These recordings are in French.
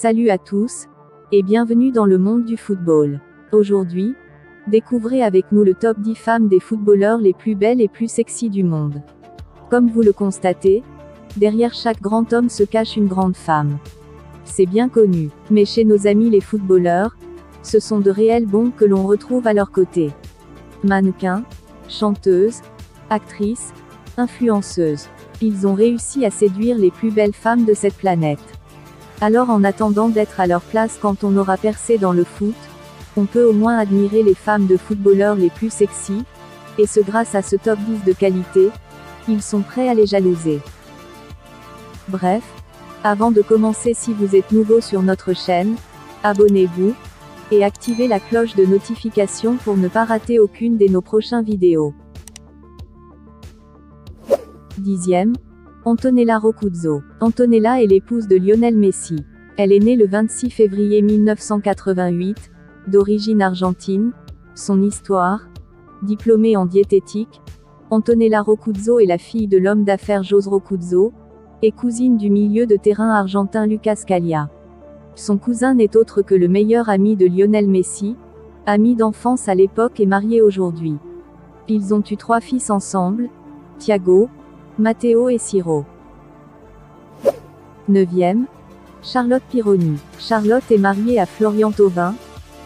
Salut à tous, et bienvenue dans le monde du football. Aujourd'hui, découvrez avec nous le top 10 femmes des footballeurs les plus belles et plus sexy du monde. Comme vous le constatez, derrière chaque grand homme se cache une grande femme. C'est bien connu, mais chez nos amis les footballeurs, ce sont de réels bons que l'on retrouve à leur côté. Mannequins, chanteuses, actrices, influenceuses. Ils ont réussi à séduire les plus belles femmes de cette planète. Alors en attendant d'être à leur place quand on aura percé dans le foot, on peut au moins admirer les femmes de footballeurs les plus sexy, et ce grâce à ce top 10 de qualité, ils sont prêts à les jalouser. Bref, avant de commencer, si vous êtes nouveau sur notre chaîne, abonnez-vous, et activez la cloche de notification pour ne pas rater aucune de nos prochaines vidéos. 10e, Antonella Roccuzzo. Antonella est l'épouse de Lionel Messi. Elle est née le 26 février 1988, d'origine argentine. Son histoire, diplômée en diététique, Antonella Roccuzzo est la fille de l'homme d'affaires José Roccuzzo, et cousine du milieu de terrain argentin Lucas Scalia. Son cousin n'est autre que le meilleur ami de Lionel Messi, ami d'enfance à l'époque et marié aujourd'hui. Ils ont eu 3 fils ensemble, Thiago, Matteo et Ciro. 9e, Charlotte Pironi. Charlotte est mariée à Florian Thauvin,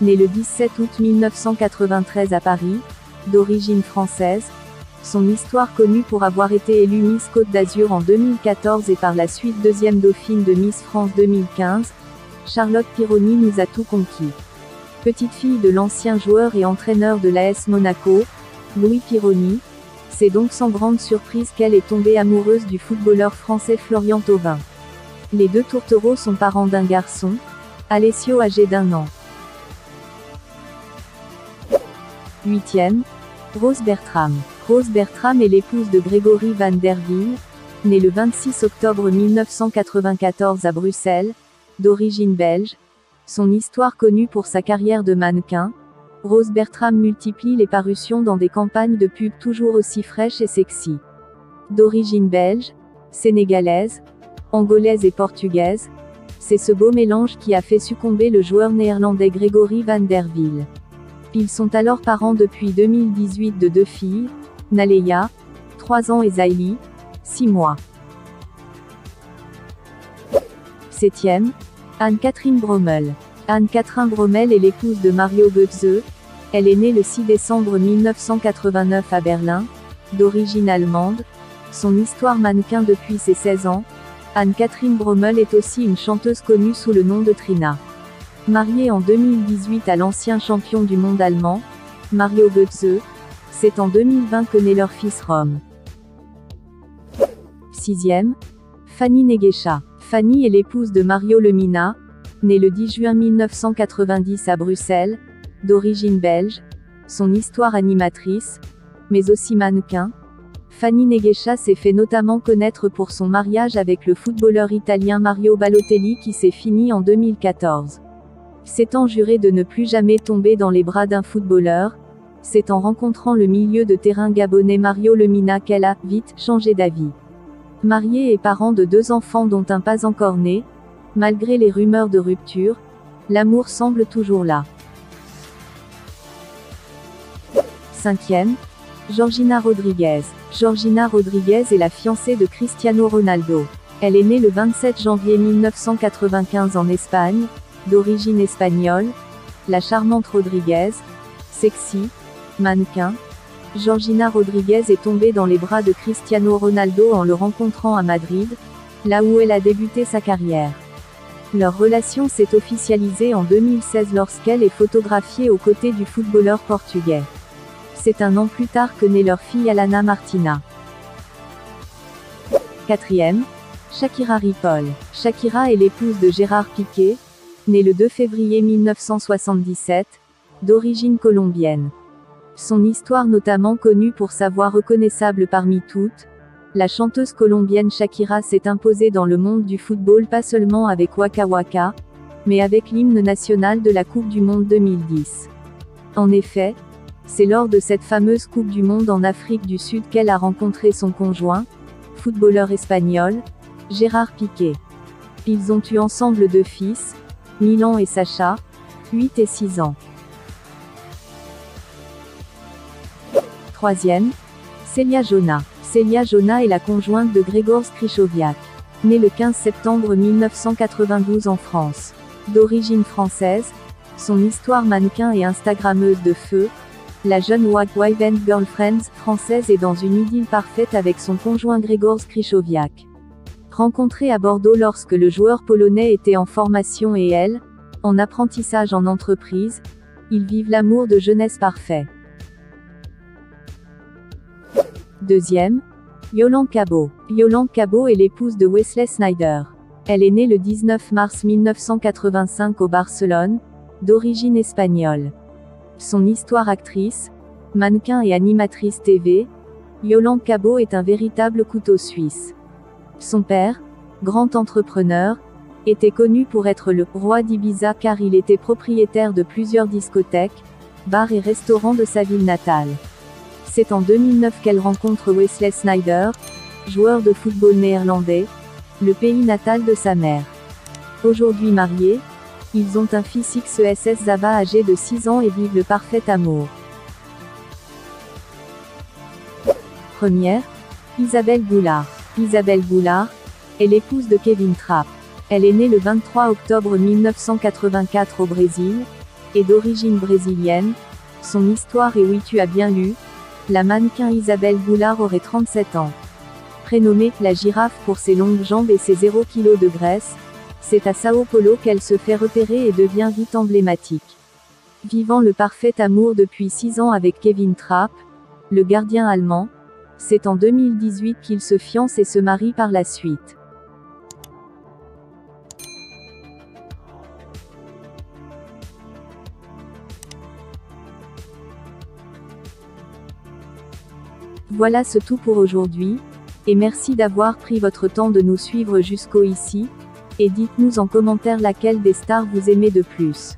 né le 17 août 1993 à Paris, d'origine française. Son histoire connue pour avoir été élue Miss Côte d'Azur en 2014 et par la suite deuxième dauphine de Miss France 2015, Charlotte Pironi nous a tout conquis. Petite fille de l'ancien joueur et entraîneur de l'AS Monaco, Louis Pironi, c'est donc sans grande surprise qu'elle est tombée amoureuse du footballeur français Florian Thauvin. Les deux tourtereaux sont parents d'un garçon, Alessio âgé d'1 an. 8e, Rose Bertram. Rose Bertram est l'épouse de Grégory Van der Wiel, né le 26 octobre 1994 à Bruxelles, d'origine belge. Son histoire connue pour sa carrière de mannequin, Rose Bertram multiplie les parutions dans des campagnes de pub toujours aussi fraîches et sexy. D'origine belge, sénégalaise, angolaise et portugaise, c'est ce beau mélange qui a fait succomber le joueur néerlandais Grégory Van der Wiel. Ils sont alors parents depuis 2018 de 2 filles, Naleya, 3 ans et Zaïli, 6 mois. 7e, Anne-Catherine Brommel. Anne-Catherine Brommel est l'épouse de Mario Götze. Elle est née le 6 décembre 1989 à Berlin, d'origine allemande. Son histoire mannequin depuis ses 16 ans, Anne-Catherine Brommel est aussi une chanteuse connue sous le nom de Trina. Mariée en 2018 à l'ancien champion du monde allemand, Mario Götze, c'est en 2020 que naît leur fils Rom. 6e, Fanny Neguesha. Fanny est l'épouse de Mario Lemina, né le 10 juin 1990 à Bruxelles, d'origine belge. Son histoire animatrice, mais aussi mannequin, Fanny Neguesha s'est fait notamment connaître pour son mariage avec le footballeur italien Mario Balotelli qui s'est fini en 2014. S'étant juré de ne plus jamais tomber dans les bras d'un footballeur, c'est en rencontrant le milieu de terrain gabonais Mario Lemina qu'elle a, vite, changé d'avis. Mariée et parent de 2 enfants dont un pas encore né, malgré les rumeurs de rupture, l'amour semble toujours là. 5e, Georgina Rodriguez. Georgina Rodriguez est la fiancée de Cristiano Ronaldo. Elle est née le 27 janvier 1995 en Espagne, d'origine espagnole. La charmante Rodriguez, sexy, mannequin, Georgina Rodriguez est tombée dans les bras de Cristiano Ronaldo en le rencontrant à Madrid, là où elle a débuté sa carrière. Leur relation s'est officialisée en 2016 lorsqu'elle est photographiée aux côtés du footballeur portugais. C'est un an plus tard que naît leur fille Alana Martina. 4e, Shakira Ripoll. Shakira est l'épouse de Gérard Piqué, né le 2 février 1977, d'origine colombienne. Son histoire notamment connue pour sa voix reconnaissable parmi toutes, la chanteuse colombienne Shakira s'est imposée dans le monde du football pas seulement avec Waka Waka, mais avec l'hymne national de la Coupe du Monde 2010. En effet, c'est lors de cette fameuse Coupe du Monde en Afrique du Sud qu'elle a rencontré son conjoint, footballeur espagnol, Gérard Piqué. Ils ont eu ensemble 2 fils, Milan et Sacha, 8 et 6 ans. 3e, Célia Jona. Célia Jona est la conjointe de Grzegorz Krychowiak. Née le 15 septembre 1992 en France. D'origine française, son histoire mannequin et instagrammeuse de feu, la jeune wife and girlfriend française est dans une idylle parfaite avec son conjoint Grzegorz Krychowiak. Rencontrée à Bordeaux lorsque le joueur polonais était en formation et elle, en apprentissage en entreprise, ils vivent l'amour de jeunesse parfait. 2e, Yolande Cabot. Yolande Cabot est l'épouse de Wesley Sneijder. Elle est née le 19 mars 1985 au Barcelone, d'origine espagnole. Son histoire actrice, mannequin et animatrice TV, Yolande Cabot est un véritable couteau suisse. Son père, grand entrepreneur, était connu pour être le « roi d'Ibiza » car il était propriétaire de plusieurs discothèques, bars et restaurants de sa ville natale. C'est en 2009 qu'elle rencontre Wesley Sneijder, joueur de football néerlandais, le pays natal de sa mère. Aujourd'hui mariés, ils ont un fils XESS Zaba âgé de 6 ans et vivent le parfait amour. Première, Isabelle Goulart. Isabelle Goulart est l'épouse de Kevin Trapp. Elle est née le 23 octobre 1984 au Brésil, et d'origine brésilienne. Son histoire est oui tu as bien lu. La mannequin Isabelle Goulart aurait 37 ans. Prénommée la girafe pour ses longues jambes et ses 0 kg de graisse, c'est à Sao Paulo qu'elle se fait repérer et devient vite emblématique. Vivant le parfait amour depuis 6 ans avec Kevin Trapp, le gardien allemand, c'est en 2018 qu'ils se fiancent et se marient par la suite. Voilà c'est tout pour aujourd'hui, et merci d'avoir pris votre temps de nous suivre jusqu'au ici, et dites-nous en commentaire laquelle des stars vous aimez de plus.